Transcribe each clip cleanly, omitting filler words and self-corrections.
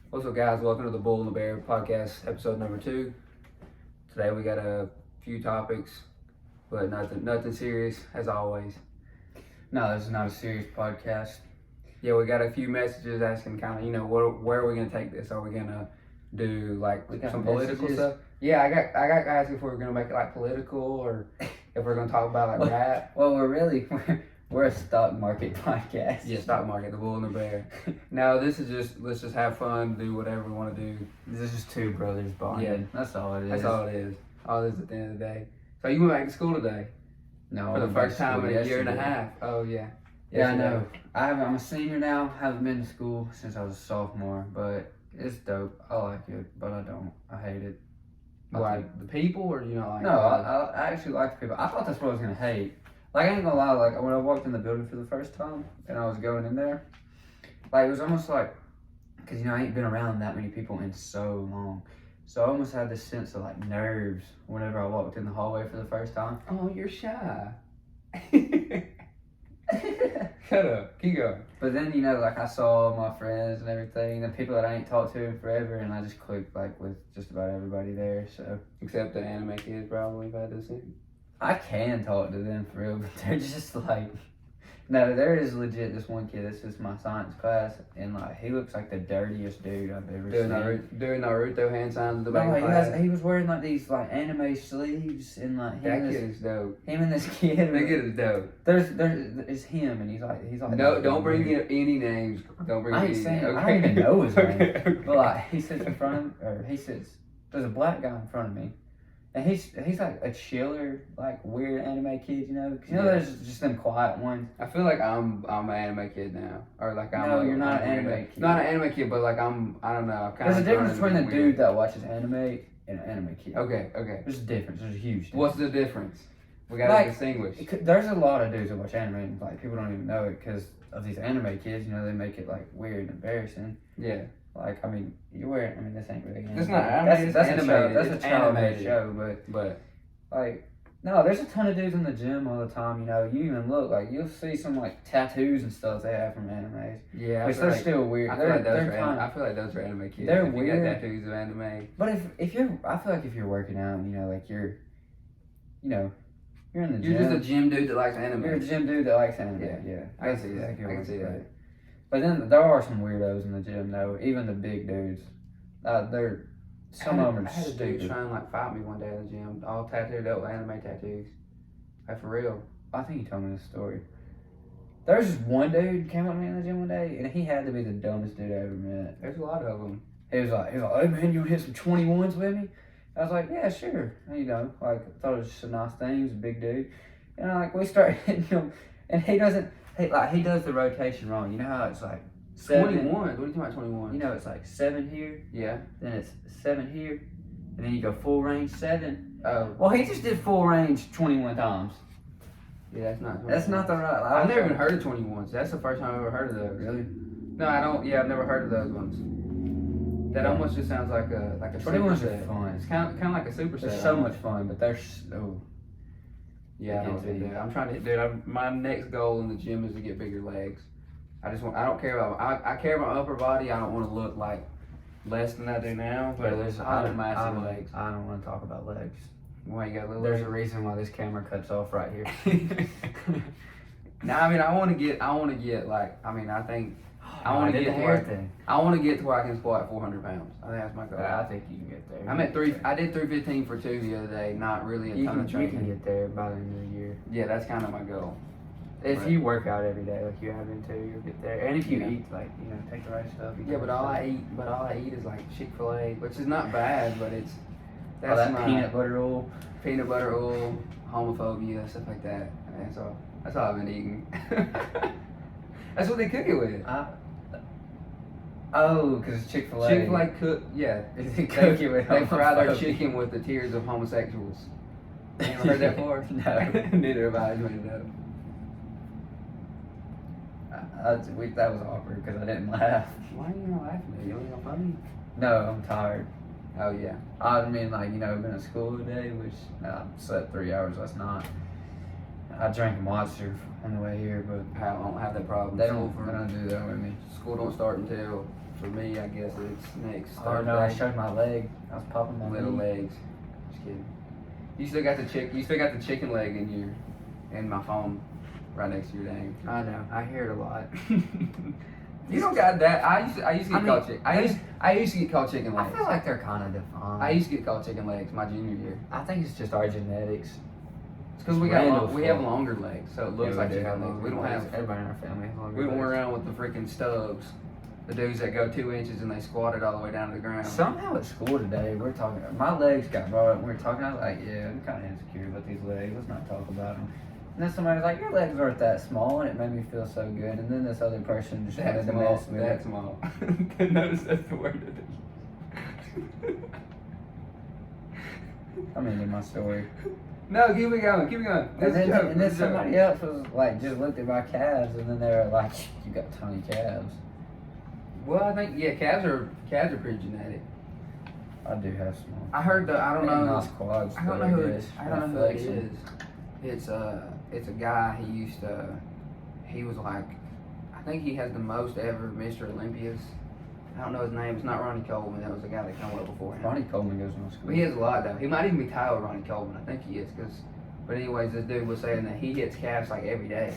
What's up, guys? Welcome to the Bull and the Bear podcast, episode number 2. Today we got a few topics, but nothing serious as always. No, this is not a serious podcast. Yeah, we got a few messages asking kind of, where are we gonna take this? Are we gonna do like some political stuff? Yeah, I got guys if we're gonna make it like political or if we're gonna talk about like rap. Well, we're a stock market podcast. Yeah, stock market, the Bull and the Bear. No, this is just let's just have fun, do whatever we want to do. This is just two brothers bonding. Yeah, that's all it is. That's all it is. All it is at the end of the day. So you went back to school today? No, for the first time in a year and a half. Oh yeah. Yeah, I know. I'm a senior now. Haven't been to school since I was a sophomore, but it's dope. I like it, but I don't. I hate it. Why? The people, or you know, like? No, I actually like the people. I thought that's what I was gonna hate. Like, I ain't gonna lie. Like, when I walked in the building for the first time and I was going in there, like, it was almost like, cause I ain't been around that many people in so long. So I almost had this sense of like nerves whenever I walked in the hallway for the first time. Oh, you're shy. Shut up. Keep going. But then, like, I saw my friends and everything, the people that I ain't talked to in forever, and I just clicked like with just about everybody there. So except the anime kids, probably, if I had to say. I can talk to them for real, but they're just like. No, there is legit this one kid. This is my science class, and like he looks like the dirtiest dude I've ever seen. Doing Naruto hand signs in the back of class. He was wearing like these like anime sleeves, and like that kid is dope. Him and this kid. That kid is dope. There's him, and he's like. No, don't bring any names. Don't bring. I ain't saying. Okay. I don't even know his name. Okay. But like he sits in front of, or he sits. There's a black guy in front of me. And he's like a chiller, like weird anime kid, Cause there's just them quiet ones. I feel like I'm an anime kid now, or like I'm. No, you're not an anime kid. Not an anime kid, but like I don't know. There's a difference between a dude that watches anime and an anime kid. Okay. There's a difference. There's a huge difference. What's the difference? We gotta distinguish. There's a lot of dudes that watch anime, and like people don't even know it because of these anime kids. They make it like weird and embarrassing. Yeah. Like, you're wearing. This ain't really. It's not anime. That's animated. That's a child-made show, but like, no, there's a ton of dudes in the gym all the time. You even look like you'll see some like tattoos and stuff they have from animes. Yeah, which they're still weird. I feel like those are anime kids. They're weird. You got tattoos of anime. But if you're, I feel like if you're working out, like you're in the gym. You're just a gym dude that likes anime. You're a gym dude that likes anime. Yeah. I can see that. I can see that. But then there are some weirdos in the gym though. Even the big dudes, some of them are I had a stupid. dude try and like fight me one day in the gym, all tattooed up with anime tattoos. Like for real. I think you told me this story. There was just one dude who came up to me in the gym one day, and he had to be the dumbest dude I ever met. There's a lot of them. He was like, hey man, you wanna hit some 21s with me? I was like, yeah, sure. Like I thought it was just a nice thing. He was a big dude, and like we started hitting him, and he doesn't. He does the rotation wrong. You know how it's like 7? 21. What are you talking about 21? It's like 7 here. Yeah. Then it's 7 here, and then you go full range 7. Oh. Well, he just did full range 21 times. Yeah, that's not. 21. That's not the right. I've never even heard of 21s. That's the first time I've ever heard of those. Really? No, I don't. Yeah, I've never heard of those ones. That almost just sounds like a 21s superset. are fun. It's kind of like a superset. They're so much fun, but they're so. Yeah, I know what they do. I'm trying to, dude. My next goal in the gym is to get bigger legs. I don't care about. I care about my upper body. I don't want to look like less than I do now. But I have massive legs. I don't want to talk about legs. Why you got little? There's a reason why this camera cuts off right here. Now, I want to get like. I think. I want to get to where I want to get to where I can squat 400 pounds. I think that's my goal. I think you can get there. I'm at 3. I did 315 for 2 the other day. Not really a ton of training. You can get there by the end of the year. Yeah, that's kind of my goal. If you work out every day like you have been to, you'll get there. And if you eat take the right stuff. Yeah, but all I eat is like Chick-fil-A, which is not bad, but it's that's peanut butter oil, homophobia, stuff like that. That's all I've been eating. That's what they cook it with. Because it's Chick-fil-A. Chick-fil-A cook, yeah. They fry their chicken with the tears of homosexuals. You ever heard that before? No. Neither have I. Made it up. That was awkward because I didn't laugh. Why are you not laughing at me? You don't think I'm funny? No, I'm tired. Oh, yeah. I mean, been at school today, which I slept 3 hours last night. I drank a Monster on the way here, but I don't have that problem. They don't do that with me. School don't start until for me, I guess it's next Oh no, I Thursday. showed my leg. I was popping my Little knee. legs. Just kidding. You still got the chicken leg in my phone, right next to your name. I know. I hear it a lot. You don't got that. I used to get I mean, called chicken. I used to get called chicken I legs. feel like they're kind of defined. I used to get called chicken legs my junior year. I think it's just our genetics. It's because we have longer legs, so it looks like chicken legs. We don't have. Everybody in our family has longer We went legs. around with the freaking stubs, the dudes that go 2 inches and they squat it all the way down to the ground. Somehow at school today, we're talking. My legs got brought up. And we were talking. I was like, "Yeah, I'm kind of insecure about these legs. Let's not talk about them." And then somebody was like, "Your legs aren't that small," and it made me feel so good. And then this other person just wanted That's to small. mess with That's it. small. Notice that's the word it is. I mean, in my story. No, keep it going. Keep it going. And then, That's a joke. and then That's a joke. somebody else was like, just looked at my calves, and then they were like, "You got tiny calves." Well, I think calves are pretty genetic. I do have small. I heard I don't know. Nice quads. I don't though, know who guess. I don't know who it Flexion. is. It's a guy. He was like, I think he has the most ever Mr. Olympias. I don't know his name. It's not Ronnie Coleman. That was the guy that came up before him. Ronnie Coleman goes to my school. But he has a lot though. He might even be titled Ronnie Coleman. I think he is. But anyways, this dude was saying that he hits calves like every day.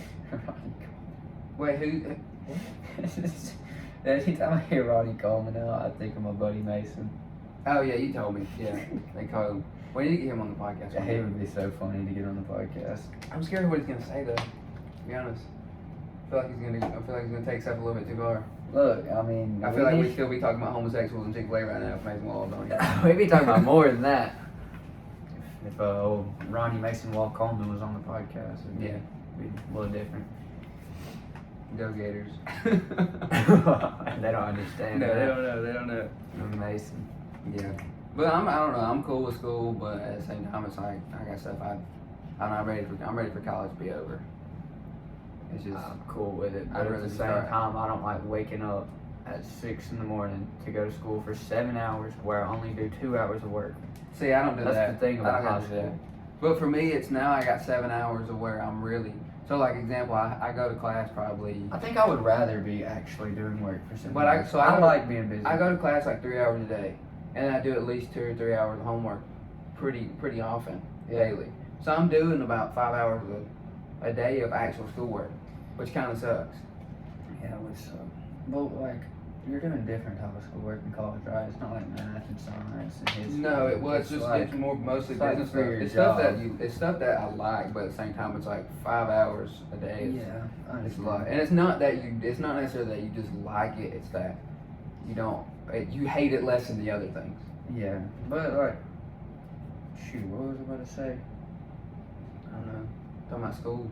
Wait, who? Anytime I hear Ronnie Coleman now, I think of my buddy Mason. Oh yeah, you told me. Yeah, they call him. We need to get him on the podcast. Yeah, he would be so funny to get on the podcast. I'm scared of what he's gonna say though. To be honest, I feel like he's gonna take stuff a little bit too far. Look, I mean, I feel like we still be talking about homosexuals and Chick-fil-A right now. If Mason Wall on here. we'd be talking about more than that. If old Ronnie Mason Wall Coleman was on the podcast, it'd Yeah. be a little different. Go Gators. They don't understand No, that. they don't know. They don't know. Mason. Yeah, but I don't know. I'm cool with school, but at the same time, it's like I got stuff. I'm ready for college to be over. It's just I'm cool with it, I'd but at rather the same start- time, I don't like waking up at 6 in the morning to go to school for 7 hours, where I only do 2 hours of work. see. I don't do That's that. the thing I about don't high gotta do that. school. But for me, it's now I got 7 hours of where I'm really. So like example, I go to class probably. I think I would rather be actually doing work for 7 But I- hours. so I I go- like being busy. I go to class like 3 hours a day, and I do at least 2 or 3 hours of homework, pretty often daily. So I'm doing about 5 hours a day of actual schoolwork, which kind of sucks. Yeah, it would suck. But like, you're doing different type of schoolwork in college, right? It's not like math and science and history. No, it was just like, it's more mostly it's like business for stuff. your It's stuff that job. it's stuff that I like, but at the same time, it's like 5 hours a day. yeah, I It's a understand. lot, and it's not that it's not necessarily that you just like it. It's that you don't, you hate it less than the other things. Yeah, but like, shoot, what was I about to say? I don't know. Talking about school.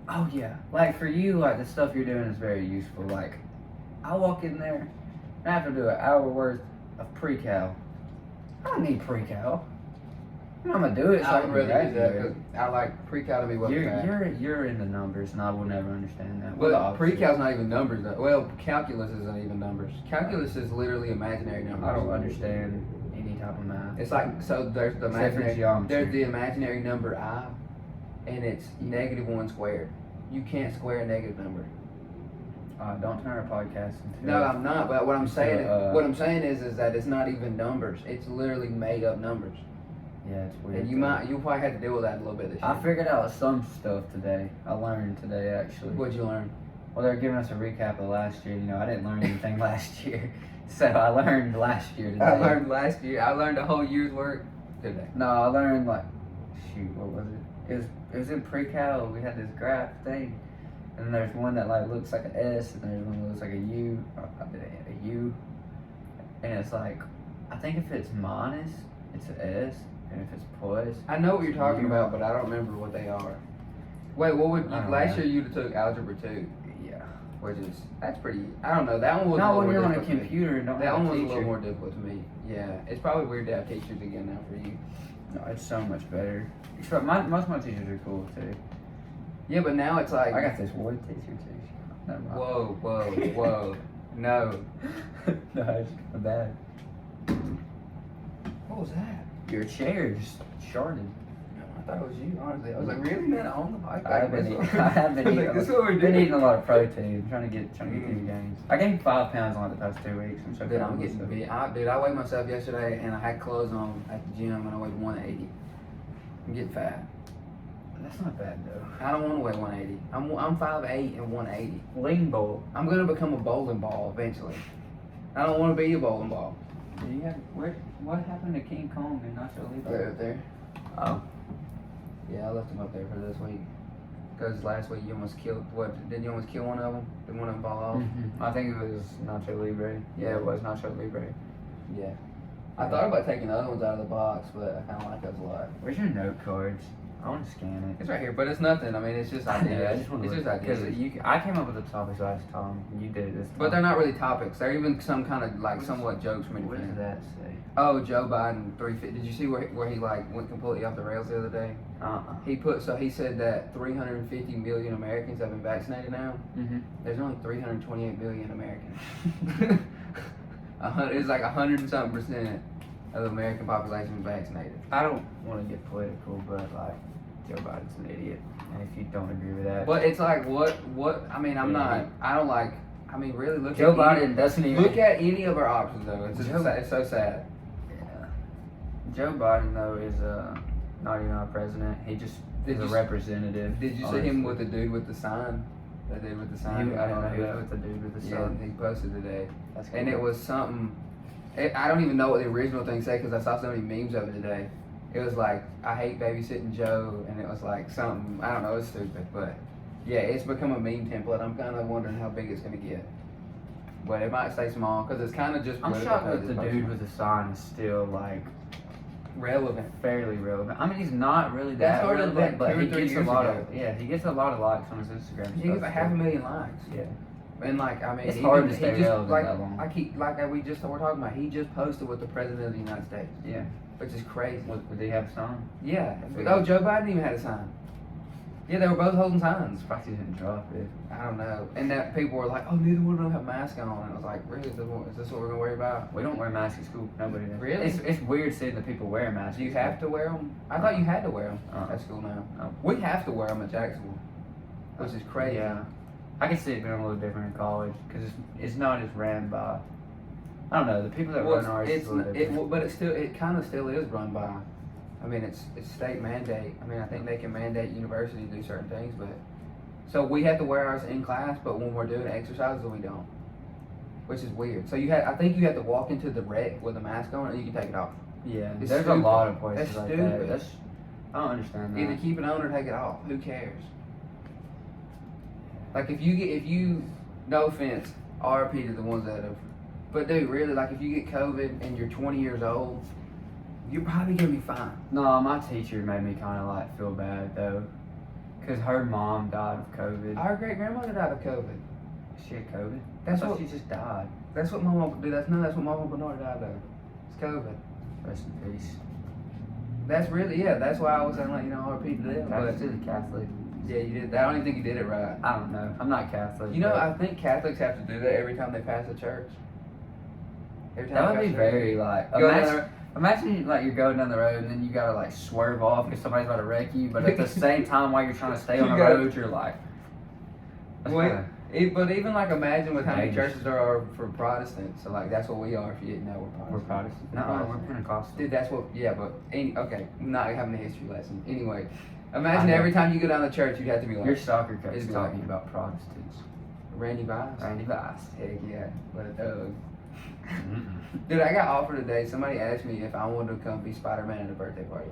Oh yeah, like for you, like the stuff you're doing is very useful. Like, I walk in there and I have to do an hour worth of pre-cal. I don't need pre-cal. I'm gonna do it so I I can would rather do that graduate. because I like pre-cal to be what You're in the numbers, and I will never understand that. Well, pre-cal's not even numbers though. Well, calculus isn't even numbers. Calculus is literally imaginary numbers. I don't understand any type of math. It's like so. There's the Except for imaginary. geometry. There's the imaginary number I, and it's -1 squared. You can't square a negative number. Don't turn our podcast into. No, I'm not. But what I'm saying, Uh, is that it's not even numbers. It's literally made up numbers. Yeah, it's weird. And you'll probably have to deal with that a little bit this year. I figured out some stuff today. I learned today actually. What'd you learn? Well, they're giving us a recap of last year. You know, I didn't learn anything last year, so I learned last year today. I learned last year. I learned a whole year's work today. No, I learned like, shoot, what was it? It was in pre-cal. We had this graph thing, and then there's one that like looks like an S, and there's one that looks like a U. A U, and it's like, I think if it's minus, it's an S, and if it's plus, I know what you're talking You- about, but I don't remember what they are. Wait, what would I don't last know. year you took algebra 2, yeah. which is that's pretty. I don't know. That one was a Not little when more you're on a difficult to me. computer and don't That have one a was a teacher. little more difficult to me. Yeah, it's probably weird to have teachers again now for you. No, it's so much better. Except most of my teachers are cool too. Yeah, but now it's like I got this one teacher too. Never mind. whoa, no. No, it's bad. What was that? Your chair just sharded. I thought it was you, honestly. I was like, really, man? On the bike? I have been eating. I have been eating. This is what we're been doing. eating a lot of protein. Trying to get through the games. I gained 5 pounds in like the past 2 weeks. I'm so Dude, proud I'm of getting myself. big. Dude, I weighed myself yesterday and I had clothes on at the gym and I weighed 180. I'm getting fat. That's not bad though. I don't want to weigh 180. I'm 5'8" and 180. Lean bowl. I'm gonna become a bowling ball eventually. I don't want to be a bowling ball. You have what happened to King Kong and Nacho Libre? Right up there. Oh. Yeah, I left him up there for this week. Because last week you almost killed, didn't you almost kill one of them? Did one of them fall off? Mm-hmm. I think it was Nacho Libre. Yeah, it was Nacho Libre. Yeah. I thought about taking the other ones out of the box, but I kind of like those a lot. Where's your note cards? I want to scan it. It's right here, but it's nothing. I mean, it's just ideas. Yeah, I just want to it's just because ideas. I came up with the topics last time. And you did it this time. But they're not really topics. They're even some kind of like somewhat jokes for me to What does think. that say? Oh, Joe Biden 350. Did you see where he like went completely off the rails the other day? He said that 350 million Americans have been vaccinated now. Mm-hmm. There's only 328 million Americans. It's like 100 and something percent of the American population is vaccinated. I don't want to get political, but like Joe Biden's an idiot, and if you don't agree with that, But it's like what? I mean, I'm Yeah. not. I don't like. I mean, really look. Joe at Biden doesn't even Look at any of our options though. It's just, Joe- it's so sad. Yeah. Joe Biden though is not even our president. He just Did is a you- representative. Did you see him with the dude with the sign? That dude with the sign. I don't know who was with the dude with the Yeah, sun. he posted today, That's and cool. it was something. I don't even know what the original thing said because I saw so many memes of it today. It was like, I hate babysitting Joe, and it was like something, I don't know, it's stupid, but yeah, it's become a meme template. I'm kind of wondering how big it's going to get. But it might stay small because it's kind of just I'm political shocked that pages the posting. dude with the sign is still like relevant. fairly relevant. I mean, he's not really That's that already relevant, like but 2 or he 3 gets a years lot ago. of he gets a lot of likes on his Instagram. He gets stuff, like 500,000 likes. Yeah. And like, I mean, It's he hard did- to stay he just, relevant like, that long. we just were talking about, he just posted with the President of the United States, Yeah. which is crazy. Would he have a sign? Yeah. Big. Oh, Joe Biden even had a sign. Yeah, they were both holding signs. Surprised he didn't drop it. I don't know. And that people were like, oh, neither one of them have masks on. And I was like, really? Is this what we're going to worry about? We don't wear masks at school. Nobody does. Really? It's weird seeing the people wear masks. Do you have to wear them? I thought you had to wear them Uh-uh. at school now. No. We have to wear them at Jacksonville, which is crazy. Yeah. I can see it being a little different in college because it's not as ran by. I don't know, the people that Well, run ours is a little different. but it kind of still is run by. I mean, it's state mandate. I mean, I think they can mandate universities to do certain things, but so we have to wear ours in class, but when we're doing exercises, we don't, which is weird. So I think you have to walk into the rec with a mask on, or you can take it off. Yeah, It's there's stupid. a lot of places That's like stupid. that. That's I don't understand that. Either keep it on or take it off. Who cares? Like if you, no offense, RP to the ones that have, but dude, really, like if you get COVID and you're 20 years old, you're probably gonna be fine. No, my teacher made me kind of like feel bad though, cause her mom died of COVID. Our great grandmother died of COVID. She had COVID. That's I thought what- she just died. That's what Mama, dude. That's what Mama Bernard died of. It's COVID. Rest in peace. That's really, yeah. That's why I was saying like, you know, RP to them. Back But to the Catholic. yeah, you did. I don't even think you did it right. I don't know. I'm not Catholic. You know, but I think Catholics have to do that every time they pass a church. Every that they would pass be a church. very like. Go down Imagine, there. imagine like you're going down the road and then you gotta like swerve off because somebody's about to wreck you, but at the same time while you're trying to stay on You the gotta- road, you're like. that's Wait, kinda- but even like imagine with how many Dangerous. churches there are for Protestants. So like that's what we are. If you didn't know, we're Protestant. We're Protestant. We're No, we're Protestant. Pentecostal. Dude, that's what. Yeah, but okay, not having a history lesson. Anyway, I imagine know. every time you go down to church, you'd have to be like Your soccer coach It's is like- talking about Protestants. Randy Vice. Randy Vice. Heck yeah, what a thug. Dude, I got offered today. Somebody asked me if I wanted to come be Spider-Man at a birthday party.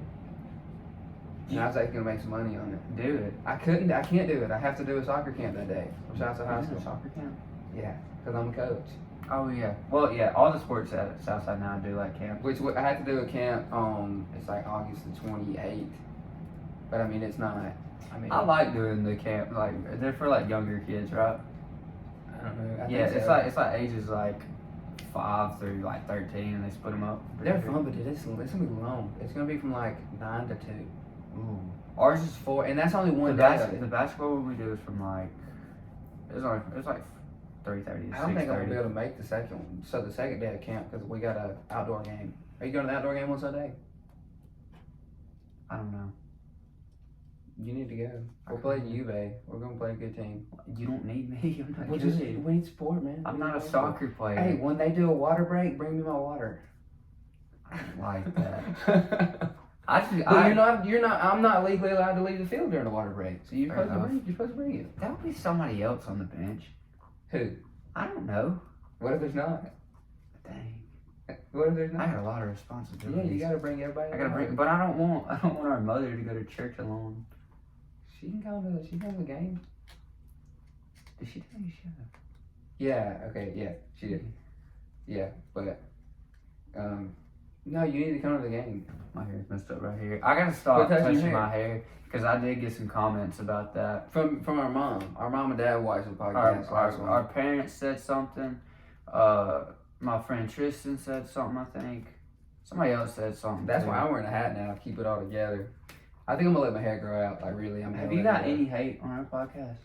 And I was like, gonna make some money on it. Do it. I can't do it. I have to do a soccer camp that day from Southside High Is it School. a soccer camp? Yeah, because I'm a coach. Oh yeah. Well yeah, all the sports at Southside now do like camp. Which I have to do a camp on, it's like August the 28th. But I mean, it's not, I mean, I like doing the camp. Like they're for like younger kids, right? I don't know. I Yeah, think it's so. like ages like 5 through like 13, and they split them up. They're fun, but dude, it's gonna be long. It's gonna be from like 9 to 2. Ooh. Ours is 4, and that's only one the, day of it. the basketball we do is from like it was like 3:30 to 6:30. I don't think I'm gonna be able to make the second one. So the second day of camp, because we got a outdoor game. Are you going to the outdoor game on Sunday? I don't know. You need to go. We'll play Juve. We're gonna play a good team. You don't need me. I'm not We good. need support, man. I'm not a soccer player. Hey, when they do a water break, bring me my water. I don't like that. You're not. I'm not legally allowed to leave the field during the water break. So you're Fair supposed to bring it. That would be somebody else on the bench. Who? I don't know. What if there's not? Dang. What if there's I not? got a lot of responsibilities. Yeah, you gotta bring everybody. I gotta bring, but I don't want our mother to go to church alone. She can come to the game. Did she tell you she had Yeah. Okay. Yeah. She did. Yeah, but no, you need to come to the game. My hair's messed up right here. I gotta stop Quit touching your touching hair. my hair because I did get some comments about that. From our mom. Our mom and dad watched the podcast. Our parents said something. My friend Tristan said something. I think somebody else said something. That's too. why I'm wearing a hat now. Keep it all together. I think I'm gonna let my hair grow out. Like really, I'm. Have you got any hate on our podcast?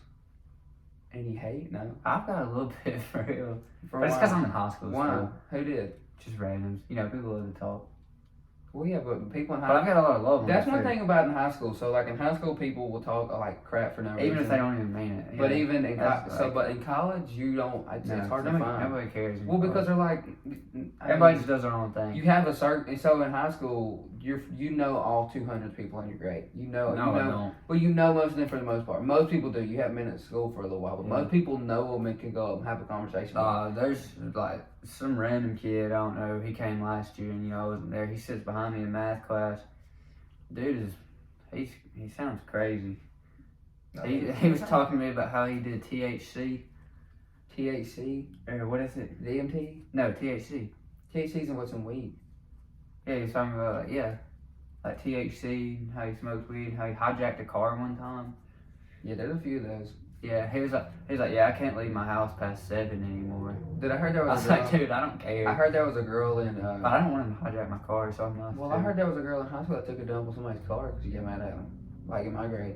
any hate? No. I've got a little bit for real. For But it's why? because I'm in high school. Why? Still. Who did? Just randoms. You know, people love to talk. Well, yeah, but people in But I've high got a lot of love on that's my one food. thing about in high school. So, like in high school, people will talk like crap for no reason. Even if they don't even mean it. But yeah. even in That's but in college, you don't. It's hard to find. Nobody cares. Well, because they're like, everybody just does their own thing. You have a certain. So in high school, you know all 200 people in your grade. You know. No, I don't. Well, you know most of them for the most part. Most people do. You haven't been at school for a little while, but Yeah. most people know them and can go up and have a conversation. with them. There's like some random kid, I don't know, he came last year and I wasn't there. He sits behind me in math class. Dude he sounds crazy. He was talking to me about how he did THC. THC, Or what is it? DMT. No, THC. THC's and what's in weed. Yeah, he was talking about like THC, how he smokes weed, how he hijacked a car one time. Yeah, there's a few of those. Yeah, he was like, yeah, I can't leave my house past 7 anymore. Did I heard there I was was a girl? like, dude, I don't care. I heard there was a girl in. But I don't want him to hijack my car, so I'm not. Well, I heard there was a girl in high school that took a dump on somebody's car because she got mad at him. Like in my grade.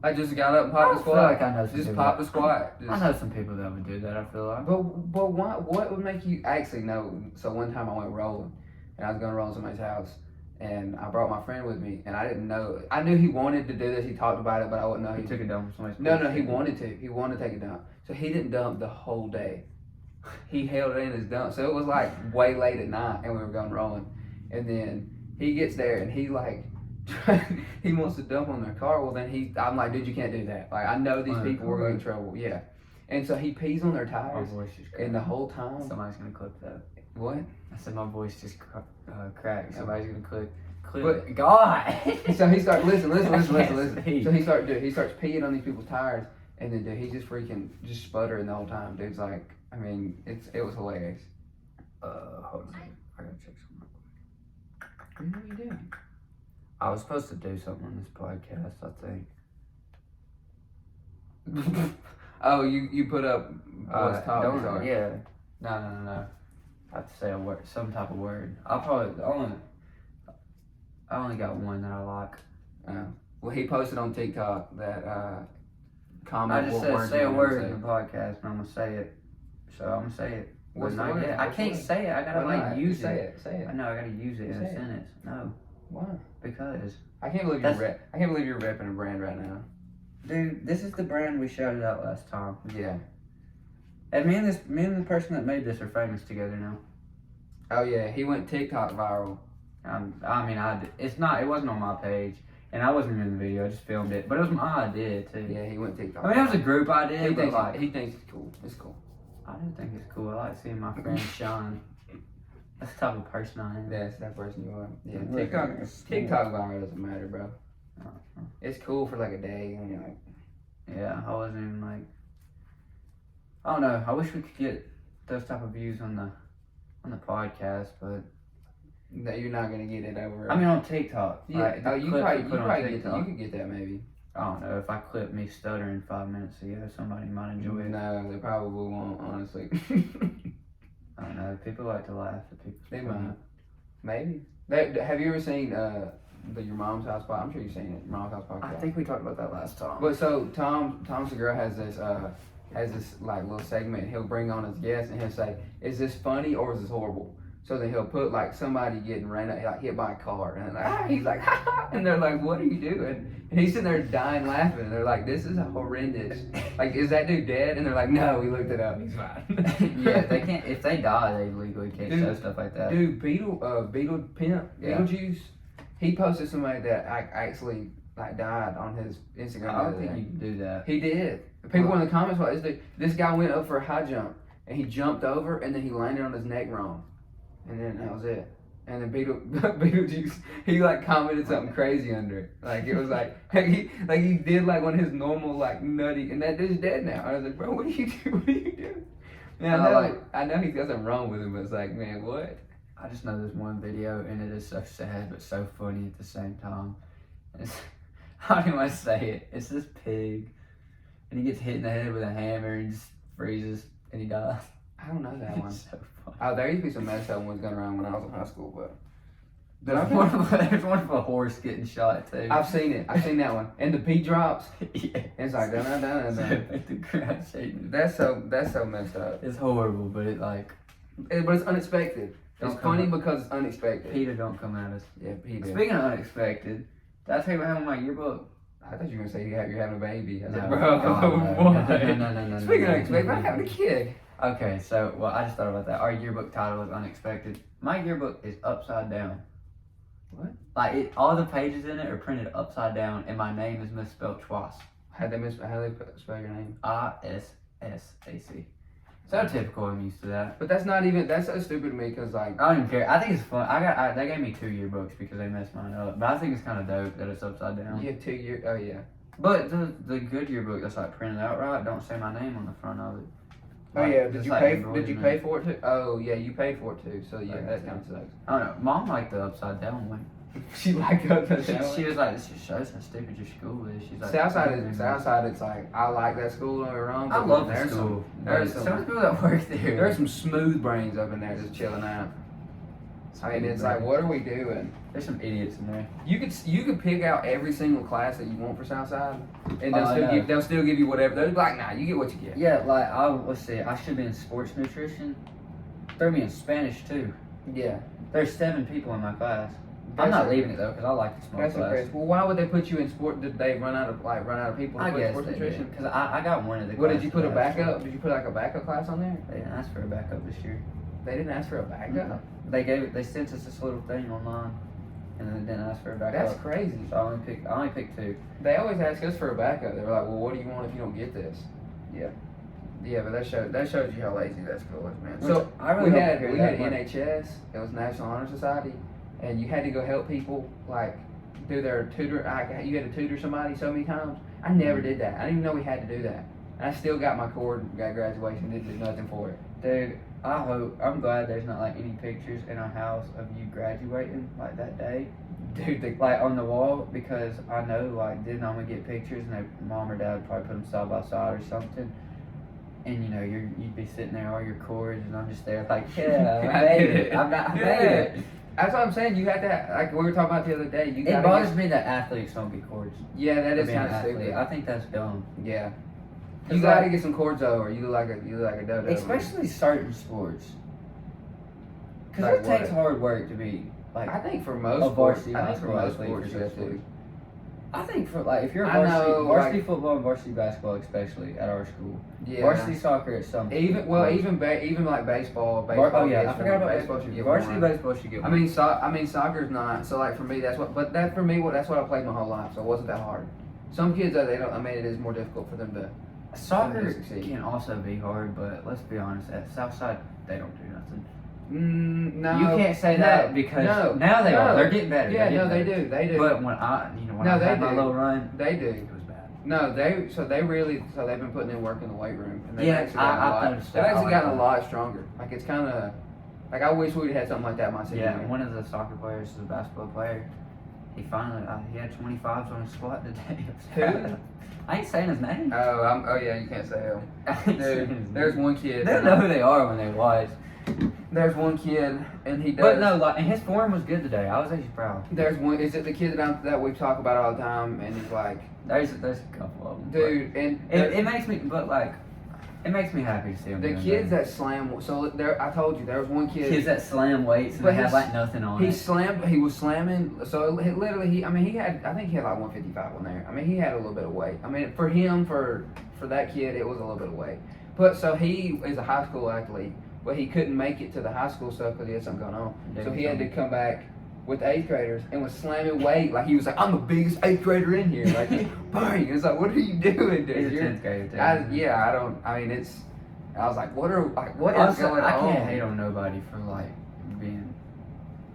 I just got up and popped the I feel squat. like I know some Just people. pop the squat. I know some people that would do that, I feel like. But why, what would make you actually no? So one time I went rolling, and I was going to roll in somebody's house, and I brought my friend with me, and I didn't know. I knew he wanted to do this. He talked about it, but I wouldn't know He took a dump from somebody's No, he wanted to. He wanted to take a dump. So he didn't dump the whole day. He held it in his dump. So it was like way late at night, and we were going rolling, and then he gets there, and he like. he wants to dump on their car. Well, then I'm like, dude, you can't do that. Like, I know these people will get in trouble. Yeah. And so he pees on their My tires, voice just and the whole time. Somebody's gonna clip that. What? I said my voice just cracked. Somebody's gonna clip But- it. God! So he starts listen. I can't So speak. he starts peeing on these people's tires, and then dude, he just freaking just sputtering the whole time. Dude's like, I mean, it was hilarious. Hold on. I gotta check something. What are you doing? I was supposed to do something on this podcast, I think. Oh, you put up what's topics don't, are. yeah. No. I have to say a word, some type of word. I only got one that I like. Well, he posted on TikTok that I comment. just what said words say you a wanted word to in say. the podcast, and I'm gonna say it. So I'm gonna say it. What's But the not word? yet. I What's can't the word? say it. I gotta Why like not? use Say it. it. Say it. I know. I gotta use it in Say a it. sentence. No, Why? because I can't believe That's- I can't believe you're repping a brand right now. dude, this is the brand we shouted out last time. Yeah. And me and the person that made this are famous together now. Oh yeah, he went TikTok viral. It wasn't on my page, and I wasn't even in the video. I just filmed it, but it was my idea too. Yeah, he went TikTok. I mean, it was a group idea, he but thinks like, he thinks it's cool. It's cool. I do think it's cool. I like seeing my friends shine. That's the type of person I am. That's that person you are. Yeah, Look, TikTok. it's- TikTok viral doesn't matter, bro. Uh-huh. It's cool for like a day, and you're like, Yeah, I wasn't even like. I don't know. I wish we could get those type of views on the podcast, but no, you're not gonna get it over. I mean on TikTok. yeah. like, the Oh, you clips probably, we you put on probably get that. TikTok. You could get that maybe. I don't know if I clip me stuttering 5 minutes ago, somebody might enjoy it. No, they probably won't. Honestly, I don't know. People like to laugh at people. they might. Maybe. Have you ever seen your mom's house podcast? I'm sure you've seen it. Your mom's house podcast. I think we talked about that last time. But so Tom Segura has this like little segment. He'll bring on his guest and he'll say, "Is this funny or is this horrible?" So then he'll put like somebody getting like hit by a car, and he's like, ha ha, and they're like, what are you doing? And he's sitting there dying laughing. And they're like, this is horrendous. Like, is that dude dead? And they're like, no, we looked it up. He's fine. Yeah, they can't. If they die, they legally can't Dude, show stuff like that. Dude, Beetle Pimp, Yeah. Beetlejuice, he posted somebody that actually like died on his Instagram. I the don't other think day. you can do that. He did. People in the comments were like, this guy went up for a high jump and he jumped over and then he landed on his neck wrong, and then that was it. And then Beetlejuice, he like commented something crazy under it. Like it was like he did like one of his normal like nutty, and that dude's dead now. I was like, bro, what do you do? What do you do? And I know he's got something wrong with him, but it's like, man, what? I just know there's one video and it is so sad but so funny at the same time. It's, how do I say it? It's this pig, and he gets hit in the head with a hammer and just freezes and he dies. I don't know that one. It's so funny. Oh, there used to be some messed up ones going around when I was in high school, but There's one of a horse getting shot too. I've seen it. I've seen that one. And the beat drops. Yeah. It's like dun dun dun dun. The crowd shaking. That's so messed up. It's horrible, but it like But it's unexpected. Don't It's come funny up. because it's unexpected. Peter don't come at us. Yeah, he did. Speaking of unexpected, did I tell you what happened with my yearbook? I thought you were gonna say you're having a baby. I was like, No, bro, no, what? no. Speaking of unexpected, I'm having a kid. Okay, so well, I just thought about that. Our yearbook title is unexpected. My yearbook is upside down. What? Like all the pages in it are printed upside down, and my name is misspelled twice. How they spell your name? ISSAC. So typical. I'm used to that. But that's not even. That's so stupid to me because like. I don't even care. I think it's fun. They gave me 2 yearbooks because they messed mine up. But I think it's kind of dope that it's upside down. You have 2 years. Oh yeah. But the good yearbook that's like printed out right don't say my name on the front of it. Oh Like, yeah. it's Did you like pay? embroidered Did you in pay it. for it too? Oh yeah, you paid for it too. So yeah, Okay. that kind of sucks. I don't know. Mom liked the upside down one. She liked that. She was like, this just shows how stupid your school is. She's like, Southside. It's like I like that school. Don't get me wrong. I But love the there's school. There's Some some. people that work there. There's some smooth brains up in there just chilling out. I mean, it's like, what are we doing? There's some idiots in there. You could pick out every single class that you want for Southside, and Oh, I know. they'll still give you whatever. They're like, nah, you get what you get. Yeah, like let's see. I should be in sports nutrition. Throw me in Spanish too. Yeah, There's 7 people in my class. I'm not leaving it though because I like the small That's class. crazy. Well, why would they put you in sport? Did they run out of people to I put guess sports they nutrition? because I got one of the. What did you put a classes that I backup? Did you put like a backup class on there? They didn't ask for a backup this year. They didn't ask for a backup. They sent us this little thing online, and then they didn't ask for a backup. That's crazy. So I only picked 2. They always ask us for a backup. They were like, well, what do you want if you don't get this? Yeah. Yeah, but that shows you how lazy that school is, man. Which So I really we don't had care that much. NHS. It was National Honor Society, and you had to go help people like do their tutor. You had to tutor somebody so many times. I never did that. I didn't even know we had to do that. And I still got my cord, got graduation, didn't do nothing for it. Dude, I'm glad there's not like any pictures in our house of you graduating like that day, Dude, like on the wall, because I know like then I'm gonna get pictures and their mom or dad would probably put them side by side or something, and you know you'd be sitting there all your cords and I'm just there like yeah I made it. I made it. That's what I'm saying. You had to, like we were talking about the other day. You It gotta bothers get, me that athletes don't get cords. yeah, that for is being kind an of athlete. stupid. I think that's dumb. Yeah, It's you gotta like- get some cords over. You look like a dodo. Especially certain sports, because Like it takes what? hard work to be like. I think for most A sports, varsity I think for basketball most athlete sports for you have some to. I think for like if you're I know, varsity like- football and varsity basketball, especially at our school, Yeah. varsity soccer at some Even like baseball. oh yeah, I gets forgot one. about baseball. Should get varsity one. baseball should get I one. mean, soccer's not. So like for me, that's what I played my whole life. So it wasn't that hard. Some kids they don't. I mean, it is more difficult for them to. Soccer succeed. can also be hard, but let's be honest, at Southside they don't do nothing. No, You can't say that because now they are. They're getting better. Yeah, They're they getting do. They do. better. But when I No, they had my do. little run, They do. it was bad. No, they've been putting in work in the weight room. And they've Yeah, actually gotten a I've lot. noticed They've that. I actually like gotten that. a lot stronger. Like it's kind of like I wish we'd had something like that my senior Yeah, year. one of the soccer players is a basketball player. He finally he had 25s on his squat today. Who? I ain't saying his name. Oh yeah, you can't say him. I ain't saying his Dude, there's name. one kid. They know who they are when they watch. There's one kid, and he does. But no, like, and his form was good today. I was actually proud. There's one. Is it the kid that we talk about all the time? And he's like, There's a couple of them. dude, and It makes me, but like, It makes me happy to see them. The doing kids better. that slam, so there, I told you there was one kid. Kids that slam weights and But they have he's- like nothing on He it. slammed. He was slamming. So literally, he had. I think he had like 155 on there. I mean, he had a little bit of weight. I mean, for him, for that kid, it was a little bit of weight. But so he is a high school athlete, but he couldn't make it to the high school stuff because he had something going on. Yeah, So he had to come back with the 8th graders and was slamming weight. Like he was like, I'm the biggest 8th grader in here. Like, bang. It's like, what are you doing, dude? He's a You're- 10th grader too. I don't. I mean, it's. I was like, what is Honestly, going I on? can't hate on nobody for like being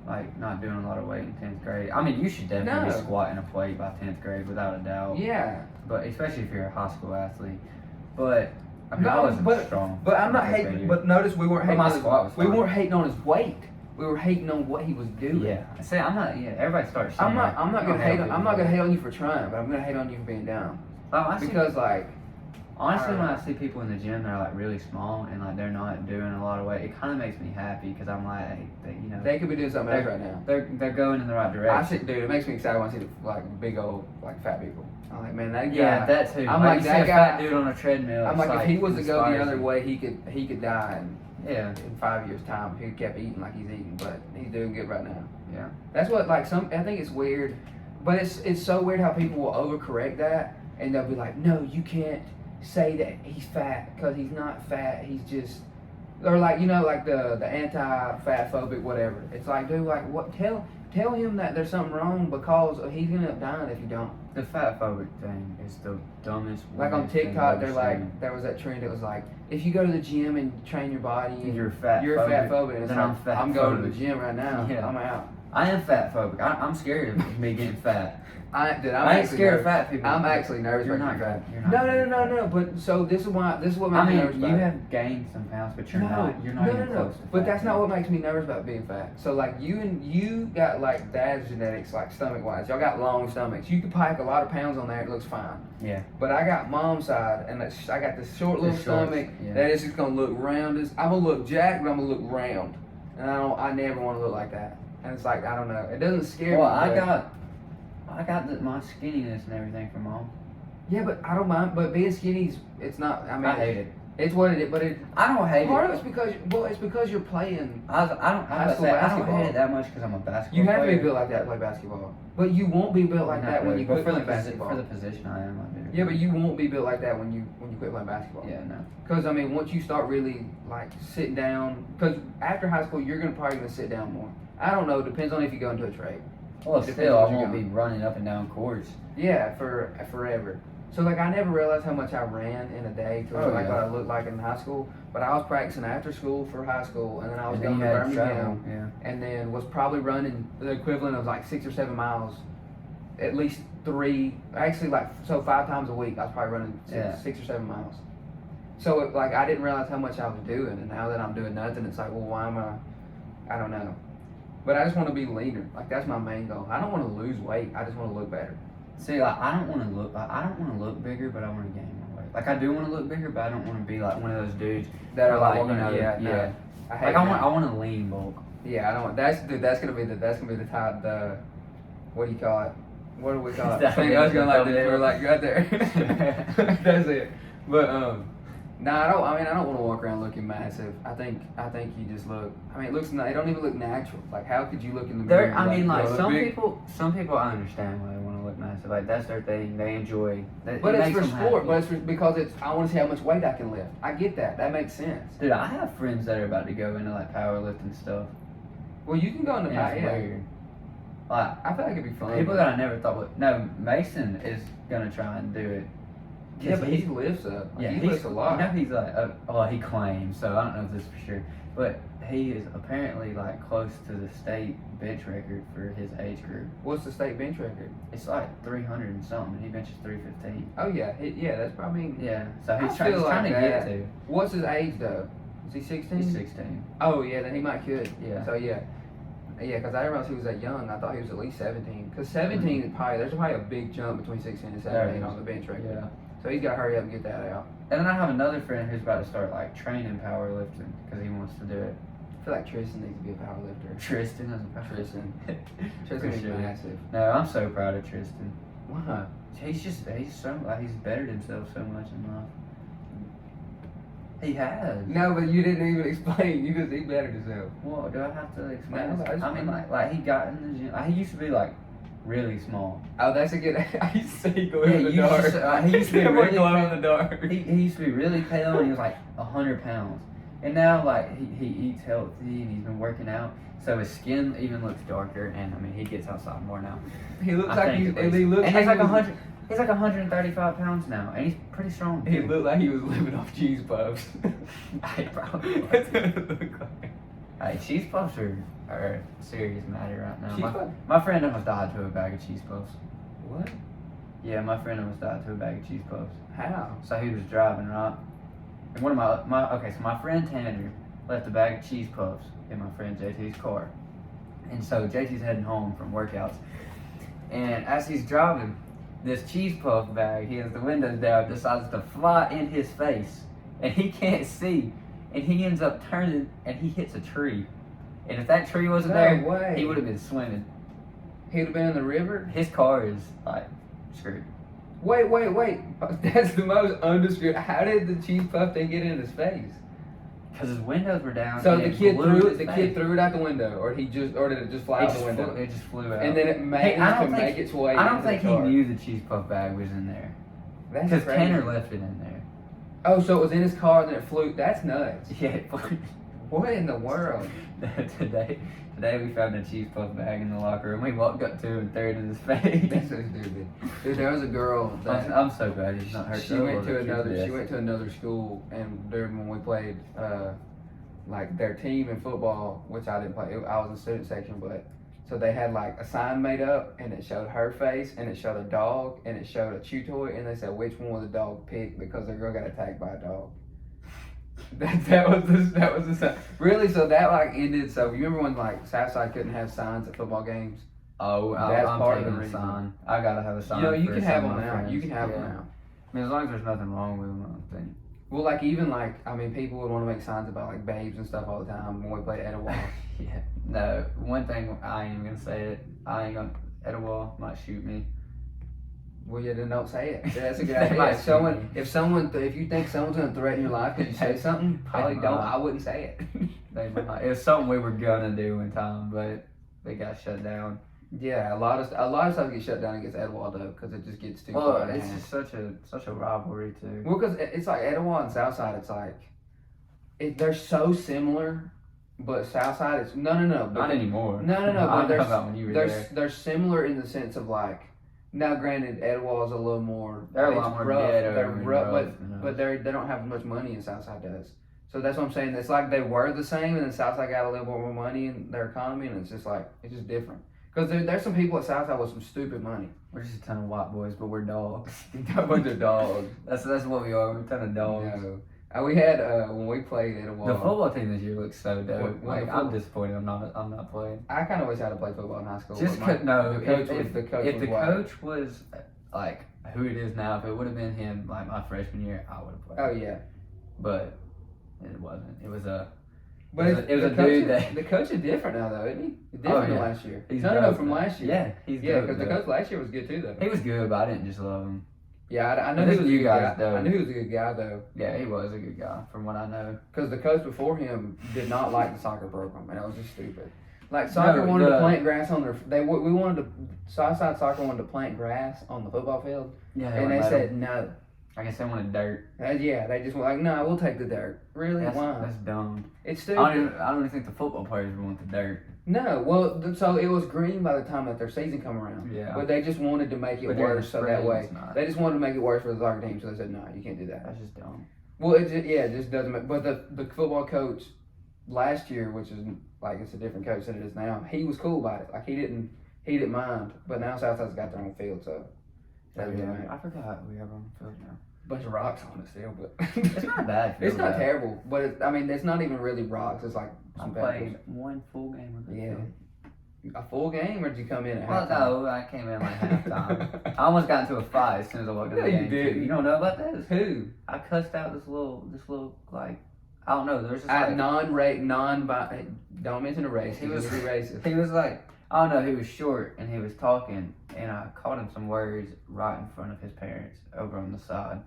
like not doing a lot of weight in 10th grade. I mean, you should definitely No. be squatting a plate by 10th grade without a doubt. Yeah. But especially if you're a high school athlete. But I mean, I No, wasn't strong. But I'm not in 5th hating. grade But notice we weren't But hating. my on his- squat was we fine. weren't hating on his weight. We were hating on what he was doing. yeah. See, I'm not. Yeah, everybody starts. I'm not. saying, I'm not like, gonna hate. people I'm not for gonna that. hate on you for trying, but I'm gonna hate on you for being down. Oh, I see. Because like, Honestly, I when don't I see people in the gym that are like really small and like they're not doing a lot of weight, it kind of makes me happy because I'm like, you know, they could be doing something else right now. they're going in the right I direction. see, dude. It makes me excited when I see like big old like fat people. I'm like, man, that guy. Yeah, that too. I'm like like, you see that a fat guy- dude on a treadmill. I'm it's like, if he was to go the inspires other you. way, he could die Yeah, in 5 years' time. He kept eating like he's eating, but he's doing good right now. yeah. That's what like some. I think it's weird, but it's so weird how people will overcorrect that and they'll be like, no, you can't say that he's fat because he's not fat. He's just, or like like the anti-fat phobic whatever. It's like, dude, like what? Tell him that there's something wrong because he's gonna end up dying if you don't. The fat phobic thing is the dumbest. Like on weirdest thing TikTok, I've they're ever like, seen. there was that trend. It was like, if you go to the gym and train your body, and You're fat. you're fat phobic. And it's Then like, I'm fat I'm going to phobic. the gym right now. Yeah. I'm out. I am fat phobic. I'm scared of me getting fat. I'm I ain't actually scared of nervous. fat people. I'm actually nervous You're about not getting fat. You're fat. not No. But so this is what makes I me nervous mean, you about it. have gained some pounds, but you're not. You're not even close. To But fat that's not yet. what makes me nervous about being fat. So like you got like dad's genetics, like stomach wise. Y'all got long stomachs. You can pack a lot of pounds on there. It looks fine. Yeah. But I got mom's side, and I got this short little The shorts, stomach yeah. that is just gonna look round. I'm gonna look jacked, but I'm gonna look round, and I never want to look like that. And it's like I don't know. It doesn't scare Well, me. but- I got my skinniness and everything from mom. Yeah, but I don't mind. But being skinny's, it's not. I mean, I hate it. It's what it is. But I don't hate part it. of it's because it's because you're playing. I don't High school I don't basketball. hate it that much because I'm a basketball You have to player. be built like that to play basketball. But you won't be built like Not that when really, you but quit for the playing basketball. for the position I am, I do. Yeah, but you won't be built like that when you quit playing basketball. Yeah, no. Because I mean, once you start really like sitting down, because after high school you're probably gonna sit down more. I don't know. Depends on if you go into a trade. Well, Depends still, on I what you're won't be running up and down courts. Yeah, for forever. So like I never realized how much I ran in a day to Oh, like yeah. what I looked like in high school. But I was practicing after school for high school, and then I was And then going you to had Birmingham, travel. Yeah. and then was probably running the equivalent of like 6 or 7 miles, at least 3. Actually, like so 5 times a week I was probably running Yeah. 6 or 7 miles. So it, like I didn't realize how much I was doing, and now that I'm doing nothing, it's like, well, why am I don't know. But I just want to be leaner. Like that's my main goal. I don't want to lose weight. I just want to look better. See, like I don't want to look bigger, but I want to gain more weight. Like I do want to look bigger, but I don't want to be like one of those dudes That are like, you know, yeah. I hate Like that. I want to lean bulk. Yeah, I don't. That's gonna be the type. The what do you call it? What do we call it? That Thing I was gonna like. thumbnail. We're like right there. That's it. But I don't want to walk around looking massive. I think you just look. I mean, it looks. It don't even look natural. Like how could you look in the mirror? There, I mean, like "Yo, some big." people, I understand why they want to look massive. Like that's their thing. They enjoy. But it's for sport. Happy. But it's because it's. I want to see how much weight I can lift. I get that. That makes sense. Dude, I have friends that are about to go into like powerlifting stuff. Well, you can go in the And back. it's Yeah. weird. Like I feel like it'd be fun. people that I never thought would. No, Mason is gonna try and do it. Yeah, but he lifts up. Like, Yeah, he lifts a lot. You know, he's like, he claims, so I don't know if this is for sure, but he is apparently like close to the state bench record for his age group. What's the state bench record? It's like 300 and something. He benches 315. Oh yeah, that's probably. Yeah, so I he's feel trying like to get that. to. What's his age though? Is he 16? He's 16. Oh yeah, then he might could. Yeah. So yeah, because I didn't realize he was that young. I thought he was at least 17. Because 17 is probably there's probably a big jump between 16 and 17 on the bench record. Yeah. So he's got to hurry up and get that out. And then I have another friend who's about to start like training powerlifting because he wants to do it. I feel like Tristan needs to be a powerlifter. Tristan is a powerlifter. Tristan. For Tristan is sure. massive. No, I'm so proud of Tristan. Why? He's so like, he's bettered himself so much in life. He has. No, but you didn't even explain. You just bettered yourself. Well, do I have to explain? No, this? I mean, like he got in the gym. He used to be like really small. Oh, that's a good. I used to say glow Yeah, in the you dark. used to- he used to be Someone really glow big. in the dark. He used to be really pale and he was like 100 pounds. And now like he eats healthy and he's been working out, so his skin even looks darker. And I mean he gets outside more now. He looks I like think he. at least. He looks And like he's like he was- 100. He's like 135 pounds now, and he's pretty strong. He too. looked like he was living off cheese puffs. He probably was. That's what it looked like. Hey, cheese puffs are a serious matter right now. Cheese My, puffs? my friend almost died to a bag of cheese puffs. What? Yeah, my friend almost died to a bag of cheese puffs. How? So he was driving, right? And one of my friend Tanner left a bag of cheese puffs in my friend JT's car. And so JT's heading home from workouts. And as he's driving, this cheese puff bag, he has the windows down, decides to fly in his face. And he can't see. And he ends up turning and he hits a tree. And if that tree wasn't No there, way. he would have been swimming. He'd have been in the river. His car is like screwed. Wait. That's the most undisputed. How did the cheese puff thing get in his face? Because his windows were down. So and the it kid blew threw his it. The face. kid threw it out the window, or did it just fly It out just the window? flew, it just flew out. And then it managed I to don't think- make its way. I don't into think the he car. knew the cheese puff bag was in there. That's Because crazy. Tanner left it in there. Oh, so it was in his car and then it flew. That's nuts. Yeah, it flew. What in the world? Today we found a cheese puff bag in the locker room. We walked up to him and threw it in his face. That's so stupid. Dude, there was a girl that I'm so glad he's not hurt. she went to another school, and during when we played like their team in football, which I didn't play. I was in student section, but so they had like a sign made up, and it showed her face, and it showed a dog, and it showed a chew toy, and they said which one was the dog picked because the girl got attacked by a dog. That was the sign. Really? So that like ended. So you remember when like Southside couldn't have signs at football games? Oh, That's I'm part of taking the a reason. sign. I gotta have a sign. You know, you for can some have of them my now. friends. You can have them Yeah. now. I mean, as long as there's nothing wrong with them, I don't think. Well, like even like I mean, people would want to make signs about like babes and stuff all the time when we played Etowah. Yeah. No, one thing I ain't even gonna say it. I ain't gonna. Etowah might shoot me. Well, yeah, then don't say it. That's a good They might idea. shoot If you think someone's gonna threaten your life because you say something, probably They don't. might. I wouldn't say it. They might. It was something we were gonna do one time, but they got shut down. Yeah, a lot of stuff gets shut down against Etowah though, because it just gets too Well, far. it's down. just such a rivalry too. Well, because it's like Etowah and Southside. It's like they're so similar, but Southside is no. Not But anymore. no. I But don't know they're about when you were there. they're similar in the sense of like. Now, granted, Etowah is a little more. They're a it's lot more rough. ghetto They're and rough, rough, you know. but they don't have as much money as Southside does. So that's what I'm saying. It's like they were the same, and then Southside got a little more money in their economy, and it's just like it's just different. Because there's some people at Southside with some stupid money. We're just a ton of white boys, but we're dogs. A bunch of dogs. That's what we are. We're a ton of dogs. No. We had when we played Etowah. The football team this year looks so dope. What- Like the I'm football- disappointed. I'm not playing. I kind of wish I had to play football in high school. Just but my- no. the coach if was the coach. if was the white. coach was like who it is now, if it would have been him like my freshman year, I would have played. Oh yeah. But it wasn't. It was a. But It was the a coach dude is- that- the coach is different now, though, isn't he? He's different than yeah. last year. He's No, dope, from though. last year. Yeah, he's Yeah, dope, because the though. coach last year was good too, though. He was good, but I didn't just love him. Yeah, I know But he this was a you good guys, guy. though. I knew he was a good guy though, Yeah, he was a good guy, from what I know. because the coach before him did not like the soccer program, and it was just stupid. Like soccer wanted to the- plant grass on their. We wanted to. Southside soccer wanted to plant grass on the football field, Yeah, and they wouldn't let said him. no. I guess they wanted dirt. Yeah, they just were like, no, we'll take the dirt. Really? Why? That's dumb. It's I stupid. don't even think the football players would want the dirt. No, well, so it was green by the time that their season come around. Yeah. But they just wanted to make it But during worse, the so that spring, way it's not. they just wanted to make it worse for the soccer team. So they said, no, you can't do that. That's just dumb. Well, it just doesn't. But the football coach last year, which is like it's a different coach than it is now, he was cool about it. Like he didn't mind. But now Southside's got their own field, so doesn't really matter. I forgot we have on the field now. Bunch of rocks on it still, but It's not bad. it's not though. terrible. But it's not even really rocks. It's like I some played pebbles. one full game of the Yeah. field. A full game, or did you come in at Well, halftime? no, I came in like halftime. I almost got into a fight as soon as I walked in No, the you game. didn't. You don't know about this? Who? I cussed out this little like I don't know. There's just At like don't mention a race. He He was- was racist. he was like I don't know. He was short and he was talking, and I called him some words right in front of his parents over on the side.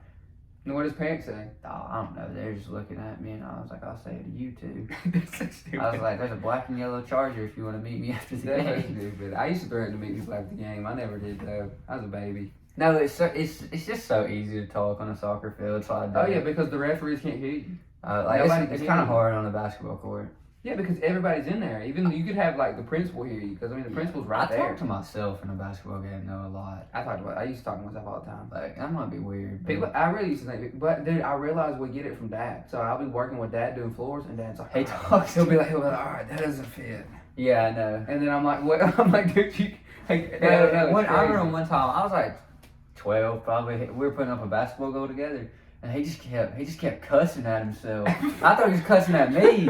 And what does parents say? Oh, I don't know. They're just looking at me, and I was like, I'll say it to you too. That's so stupid. I was like, there's a black and yellow Charger if you want to meet me after the That's so game. stupid. I used to threaten to meet people after the game. I never did though. I was a baby. No, it's just so easy to talk on a soccer field. So I do Oh yeah, it. because the referees can't hear you. Like Nobody it's can kind hear of you. hard on a basketball court. Yeah, because everybody's in there. Even you could have like the principal hear you, because I mean the principal's right I there. talk to myself in a basketball game though a lot. I used to talk to myself all the time. Like that might be weird. But People, I really used to think, but dude, I realized we get it from Dad. So I'll be working with Dad doing floors, and Dad's like, He "All right." talks He'll to be like, all right, that doesn't fit. yeah, I know. And then I'm like, what? I'm like, dude, you. Like, Yeah, that was I remember crazy. one time I was like 12 probably. We were putting up a basketball goal together, and he just kept cussing at himself. I thought he was cussing at me.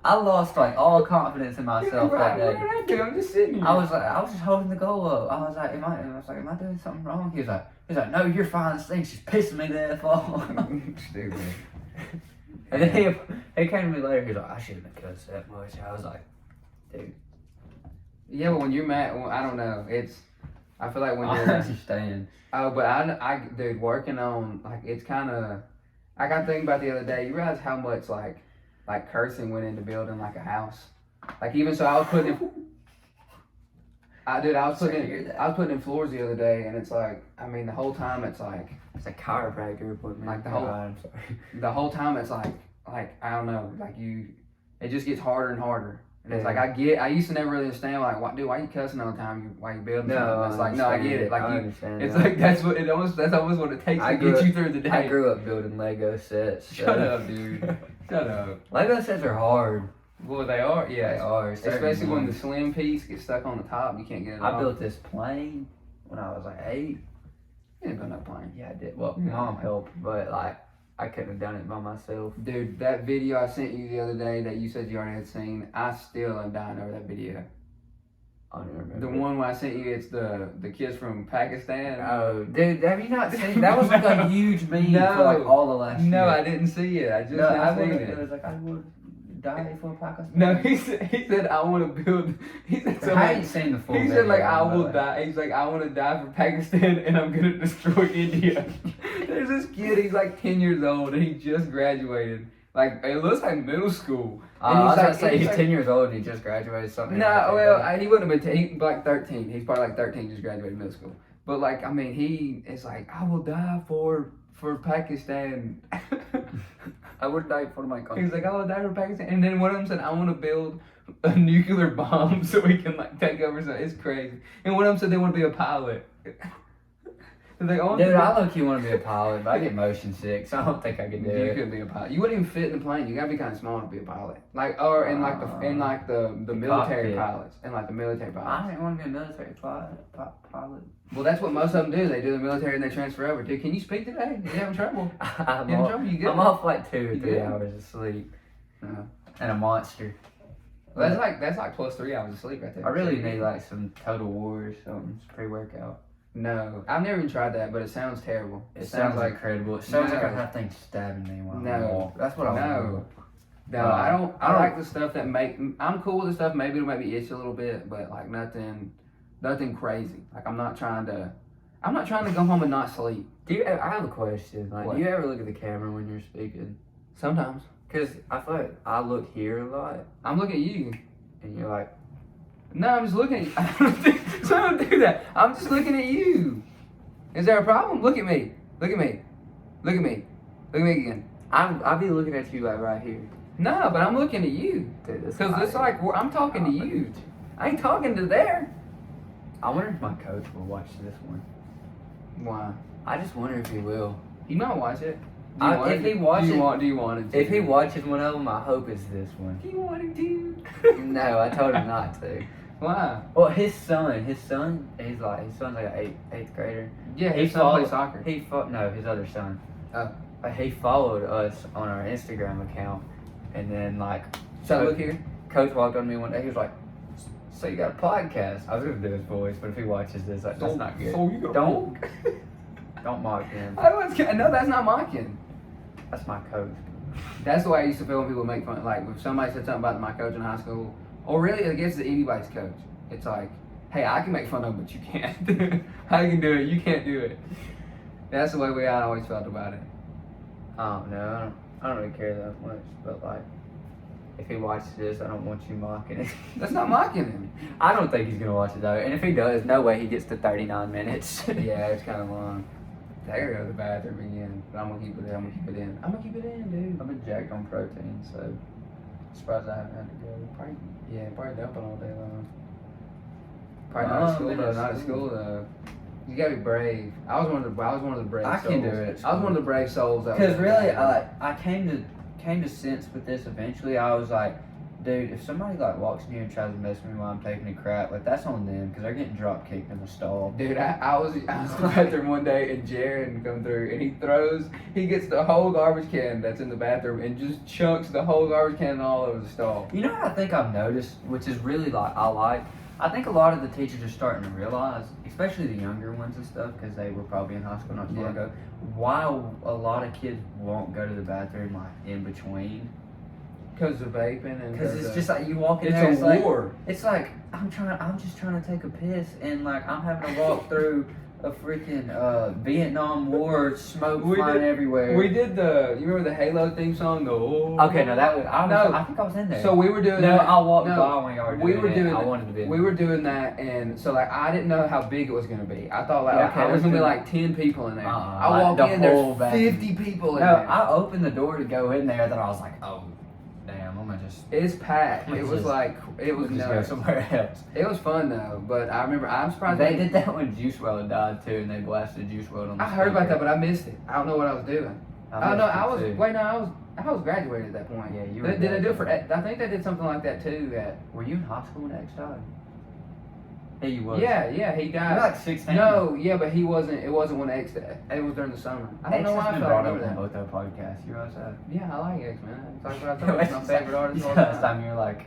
I lost like all confidence in myself that Right, day. what did I do? I'm just sitting here. I was just holding the goal up. I was like, am I doing something wrong? He's like, no, you're fine. This thing's just pissing me the F off. Stupid. And then he came to me later. He's like, I shouldn't have cussed that much. I was like, dude, Yeah, but when you're mad, well, I don't know. I feel like when I you're. understand. Oh, but dude, working on like it's kind of. I got thinking about the other day. You realize how much like cursing went into building like a house. Like even so, I was putting. I was Sorry putting to hear in, that. I was putting in floors the other day, and it's like I mean the whole time it's like It's a chiropractor appointment. Like the whole- I'm sorry. the whole time it's like I don't know like it just gets harder and harder. And it's Yeah. like I used to never really understand like why you cussing all the time while you building something. No, It's like no, I get it. Like I you, understand. it's that. like that's almost what it takes I to grew get up- you through the day. I grew up building Lego sets. so- Shut up, dude. Shut up. Lego sets are hard. Well, they are, They yeah. are. Especially when the ones. slim piece gets stuck on the top, you can't get it I off. built this plane when I was like 8. You didn't build no plane. Yeah, I did. Well, Yeah. mom helped, but like I couldn't have done it by myself. Dude, that video I sent you the other day that you said you already had seen, I still am dying over that video. I don't remember. The one where I sent you, it's the kids from Pakistan. Oh, dude, have you not seen? That was like a huge meme No. for like all the last year. No, I didn't see it. I just No, now I seen would. it. It was like I would die for Pakistan. No, he said I want to build. He said I something. hadn't seen the full. He said video, like I by the will way. die. He's like I want to die for Pakistan and I'm gonna destroy India. There's this kid. He's like 10 years old and he just graduated. Like it looks like middle school. I And was he's about to say he's he's like- 10 years old and he just graduated something. No, like that, well but- he wouldn't have been. He's like 13. He's probably like 13, just graduated middle school. But like I mean, he is like I will die for Pakistan. I would die for my He country. was like, I will die for Pakistan. And then one of them said, I want to build a nuclear bomb so we can like take over. So it's crazy. And one of them said they want to be a pilot. They're like, I want Dude, to I low key want to be a pilot, but I get motion sick, so I don't think I can do You it. couldn't be a pilot. You wouldn't even fit in the plane. You gotta be kind of small to be a pilot. Like, or in like the military cockpit. pilots, and like the military I pilots. didn't want to be a military pilot. Well, that's what most of them do. They do the military and they transfer over. Dude, can you speak today? You having trouble? I'm You having off, trouble? You good? I'm off like 2 or You 3 good? hours of sleep. No. And a monster. Well, that's like plus 3 hours of sleep right there. I really need like some Total War or something pre-workout. No, I've never even tried that, but it sounds terrible. It sounds like incredible. It sounds like I No. have things stabbing me while No. I walk. That's what I No. want. No, I don't. I I don't- like the stuff that I'm cool with the stuff. Maybe it'll make me itch a little bit, but like nothing crazy. Like I'm not trying to go home and not sleep. I have a question. Like, What? do you ever look at the camera when you're speaking? Sometimes Cause I feel like I look here a lot, I'm looking at you. and you're like, No, I'm just looking at you. I don't do that. I'm just looking at you. Is there a problem? Look at me. Look at me. Look at me. Look at me again. I'll be looking at you like right here. No, but I'm looking at you. Dude, that's Because it's fire. like I'm talking to you. I ain't talking to there. I wonder if my coach will watch this one. Why? I just wonder if he will. He might watch it. Do you want If it? he watches, do you want it? To? if he watches one of them, I hope it's this one. Do you want him to? No, I told him not to. Why? Well, his son's like an eighth grader. Yeah, He his son followed- plays soccer. No, his other son. Oh. He followed us on our Instagram account, and then like, So look here. Coach walked on me one day. He was like, "So you got a podcast?" I was gonna do his voice, but if he watches this, like, that's not good. So you got Don't. Don't mock him. I was. No, that's not mocking. That's my coach. That's the way I used to feel when people make fun. Like if somebody said something about my coach in high school, or really, I guess it's anybody's coach. It's like, hey, I can make fun of him, but you can't. I can do it. You can't do it. That's the way I always felt about it. I don't know. I don't really care that much. But like, if he watches this, I don't want you mocking it. That's not mocking him. I don't think he's gonna watch it though. And if he does, no way he gets to 39 minutes. Yeah, it's kind of long. I gotta go to the bathroom again, but I'm gonna keep it in. I'm gonna keep it in, dude. I've been jacked on protein, so surprised I haven't had to go. Probably dumping all day long. Probably not at school though. Not at school though. You gotta be brave. I was one of the brave. I souls. can do it. I was one of the brave souls. Because really, I came to sense with this eventually. I was like, dude, if somebody like walks in here and tries to mess with me while I'm taking a crap, like that's on them because they're getting drop kicked in the stall. Dude, I was in the bathroom one day and Jaron come through and he gets the whole garbage can that's in the bathroom and just chunks the whole garbage can all over the stall. You know what I think I've noticed, which is really I think a lot of the teachers are starting to realize, especially the younger ones and stuff, because they were probably in high school not too long ago, why a lot of kids won't go to the bathroom like in between. Because of vaping and Because it's just like you walk in there, it's a war. It's like I'm just trying to take a piss and like I'm having to walk through a freaking Vietnam War smoke flying everywhere. We did you remember the Halo theme song? Okay, no, I think I was in there. So we were doing No, that. I walked by when y'all were doing it. I that. wanted to be in We there. were doing that, and so like I didn't know how big it was gonna be. I thought like Yeah, okay, I there's was gonna be doing- like 10 people in there. I like walk the in, whole there's bathroom. 50 people in No, there. I opened the door to go in there, then I was like, oh, damn, I'm gonna just It's packed. It was Just- like it was just go nuts. somewhere else. It was fun though, but I remember I'm surprised They did that when Juice WRLD died too, and they blasted Juice WRLD on the I heard about speaker. that, but I missed it. I don't know what I was doing. Oh no, missed I it, was too. wait no, I was graduated at that point. Yeah, you were Did they do it for? graduated. I think they did something like that too. Were you in high school when X died? Yeah, you was. Yeah, he You died. were like 16. No, yeah, but he wasn't. It wasn't when X died. It was during the summer. I don't X know why has I been felt brought remember up on that. both our podcasts. You realize that? Yeah, I like X, man. Talk about it's my favorite artist of all Last time. time you were like,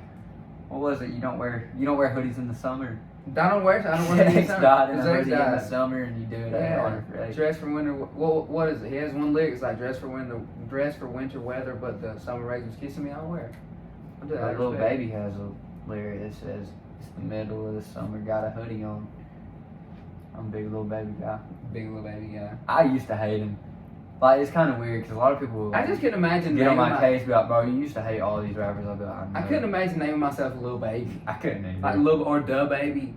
what was it? You don't wear hoodies in the summer. I don't wear X it. died in a X hoodie in the died. summer, and you do it at Yeah, honor for X. dress for winter. What is it? He has one lyric. It's like dress for winter weather, but the summer rays was kissing me. I'll wear it. I'll do that. Like Lil Baby has a lyric that says, "It's the middle of the summer, got a hoodie on." I'm a big Lil Baby guy. Big Lil Baby guy. I used to hate him. Like, it's kind of weird because a lot of people I just couldn't imagine. get on naming my case, be like, bro, you used to hate all these rappers. I'll be like, I couldn't imagine naming myself Lil Baby. I couldn't either. Like Lil or Da Baby.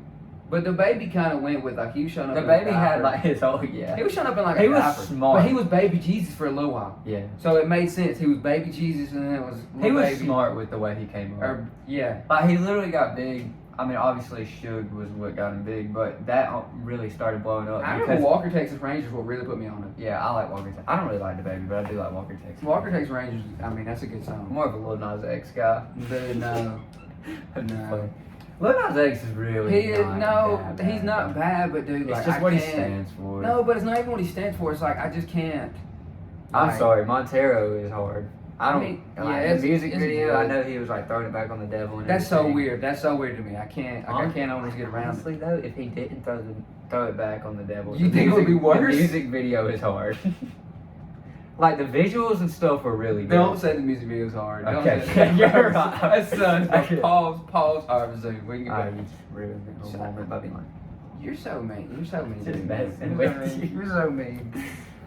But the Baby kind of went with like he was showing up. The in a Baby had diaper. like his whole, yeah. He was showing up in like He a was diaper. smart. But he was Baby Jesus for a little while. Yeah. So it made sense. He was Baby Jesus and then it was Lil He was Baby. smart with the way he came up. Or, yeah. Like, he literally got big. I mean, obviously, Suge was what got him big, but that really started blowing up. I because, remember Walker Texas Rangers what really put me on it. Yeah, I like Walker Texas. I don't really like the Baby, but I do like Walker Texas. Walker Texas Rangers, I mean, that's a good I'm song. more of a Lil Nas X guy. Dude, no. No. Lil Nas X is really He is, not no, that he's not bad, but dude, It's like, just I what he can't. stands for. No, but it's not even what he stands for. It's like, I just can't. I'm Like, sorry, Montero is hard. I don't. mean, like, yeah, the it's- music it's video, good. I know he was like throwing it back on the devil. And That's so everything. weird. That's so weird to me. I can't. Like, I can't almost get around it. Honestly though, if he didn't throw it back on the devil, You the think it would music- be worse? The music video is hard. Like the visuals and stuff were really good. Don't say the music video's hard. Don't Okay, say that. you're right. That's Okay. pause. Alright, resume. We can I get back. just ruined the Shut whole moment by being like, You're so mean. You're so mean. Just dude. messing You're so with mean. you. You're so mean.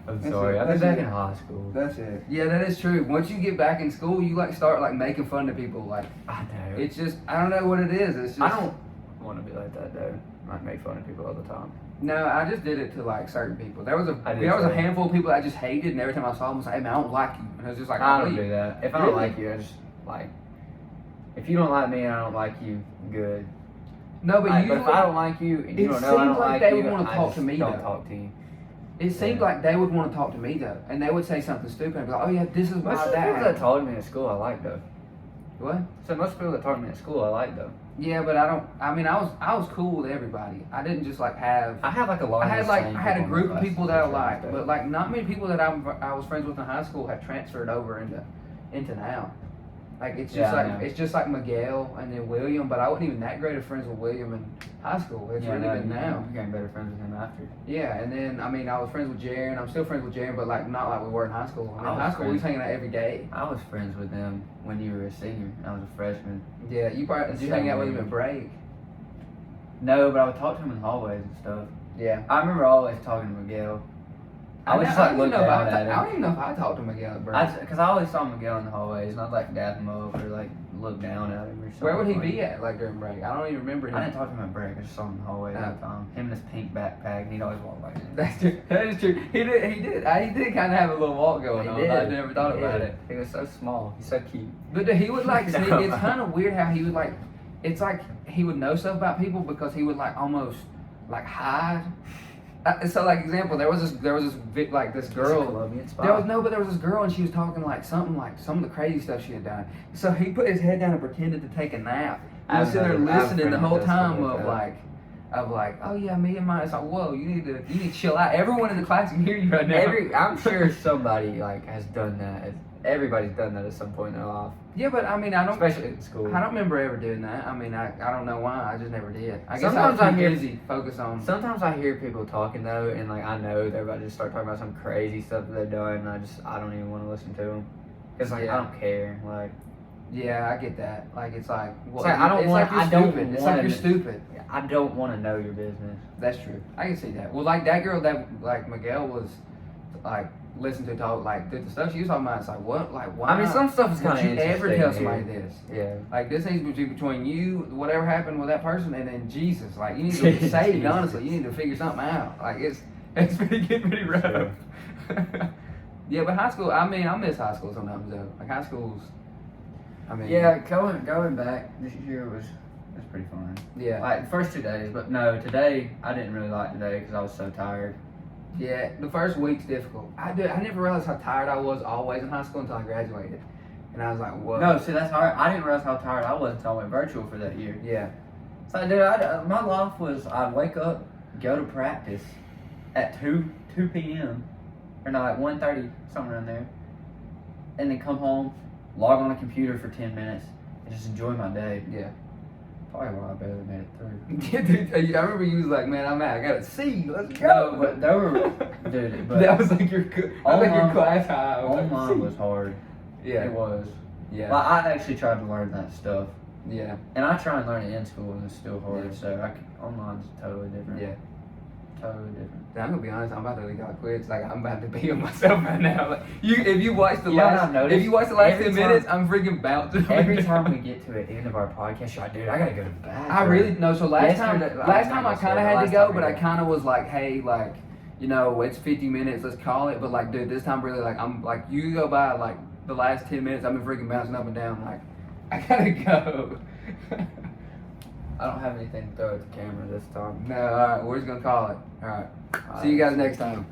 I'm That's sorry. it. I've been That's back it. in high school. That's it. Yeah, that is true. Once you get back in school, you like start like making fun of people. Like I know. it's just I don't know what it is. It's just I don't want to be like that though. I make fun of people all the time. No, I just did it to like certain people. There was I did a too. handful of people I just hated, and every time I saw them, I was like, "Hey man, I don't like you." And it was just like, I "Oh, don't you." do that. If I don't Really? like you, I just like. If you don't like me and I don't like you, good. No, but But usually if I don't like you and you it don't know I seems don't like like they you, would wanna I talk just to me, don't though. talk to you. it seemed Yeah. like they would want to talk to me though, and they would say something stupid and be like, "Oh yeah, this is my Most of the people that dad." talked to me at school, I like though. What? So most people that talked to me at school, I like though. Yeah, but I don't. I mean, I was cool with everybody. I didn't just like have. I had like a lot. I of had the like same I had a people in group my of people class that I and liked, stuff. but like not many people that I was friends with in high school have transferred over into now. Like it's just Yeah, I like know. it's just like Miguel and then William, but I wasn't even that great of friends with William in high school. It's really been now. You became better friends with him after. Yeah, and then I mean I was friends with Jaren. I'm still friends with Jaren, but like not like we were in high school. I mean, I in was high school we was friends- hanging out every day. I was friends with them when you were a senior. I was a freshman. Yeah, you probably did you So hang out with him weird. at break? No, but I would talk to him in the hallways and stuff. Yeah. I remember always talking to Miguel. I would just like look down at I him. don't even know if I talked to Miguel at break. Because I always saw Miguel in the hallways, and I'd like dap him up or like look down at him or something. Where would he like be at like during break? I don't even remember him. I didn't talk to him at break. I just saw him in the hallway all the time. Him and his pink backpack, and he'd always walk like that. That's true. That is true. He did kind of have a little walk going on. I never thought about it. He was so small. He's so cute. But he would like sneak. It's kind of weird how he would like. It's like he would know stuff about people because he would like almost like hide. So like example, there was this girl. Colombian spot. There was this girl and she was talking like some of the crazy stuff she had done. So he put his head down and pretended to take a nap. He was sitting there listening the whole time of like, oh yeah, me and mine. It's like, whoa, you need to chill out. Everyone in the class can hear you right now. I'm sure somebody like has done that. Everybody's done that at some point in their life. Yeah, but I mean, especially in school. I don't remember ever doing that. I mean, I don't know why. I just never did. I guess Sometimes I was too busy focus on. Sometimes I hear people talking though, and like I know they're about to start talking about some crazy stuff that they've done, and I don't even want to listen to them. Cause like I don't care. Like yeah, I get that. Like it's like well, it's like you're stupid. I don't want to know your business. That's true. I can see that. Well, like that girl that like Miguel was like listening to talk like the stuff she was talking about. It's like what like why? I mean, some stuff is kind of would you interesting. ever tell somebody this? Yeah. Like this needs to be between you, whatever happened with that person, and then Jesus. Like you need to be saved. Honestly, you need to figure something out. Like it's getting pretty rough. Yeah, but high school. I mean, I miss high school sometimes though. Like high school's. I mean. Yeah, going back this year was pretty fun. Yeah. Like the first 2 days, but no, today I didn't really like today because I was so tired. Yeah, the first week's difficult. I never realized how tired I was always in high school until I graduated, and I was like, "What?" No, see that's hard. I didn't realize how tired I was until I went virtual for that year. Yeah. So, dude, my life was I'd wake up, go to practice at 2 p.m. or no, at 1:30, somewhere around there, and then come home, log on a computer for 10 minutes, and just enjoy my day. Yeah. Probably why I barely made it through. Yeah, dude, I remember you was like, "Man, I'm out. I got a C. Let's go." No, but there were, dude. But that was like your class high. Online was hard. Yeah, it was. Yeah. Like, I actually tried to learn that stuff. Yeah. And I try and learn it in school, and it's still hard. Yeah. So online's totally different. Yeah. Totally different. I'm gonna be honest. I'm about to leave out quits. Like I'm about to be on myself right now. Like if you watch the last 10 minutes, I'm freaking bouncing. Every time we get to the end of our podcast, you're like, dude, I gotta go to the bathroom. I really no. So last time I kind of had to go, but I kind of was like, hey, like, you know, it's 50 minutes. Let's call it. But like, dude, this time really, like, I'm like, you go by like the last 10 minutes. I've been freaking bouncing up and down. Like, I gotta go. I don't have anything to throw at the camera this time. No, all right, we're just gonna call it. All right. See you guys next time.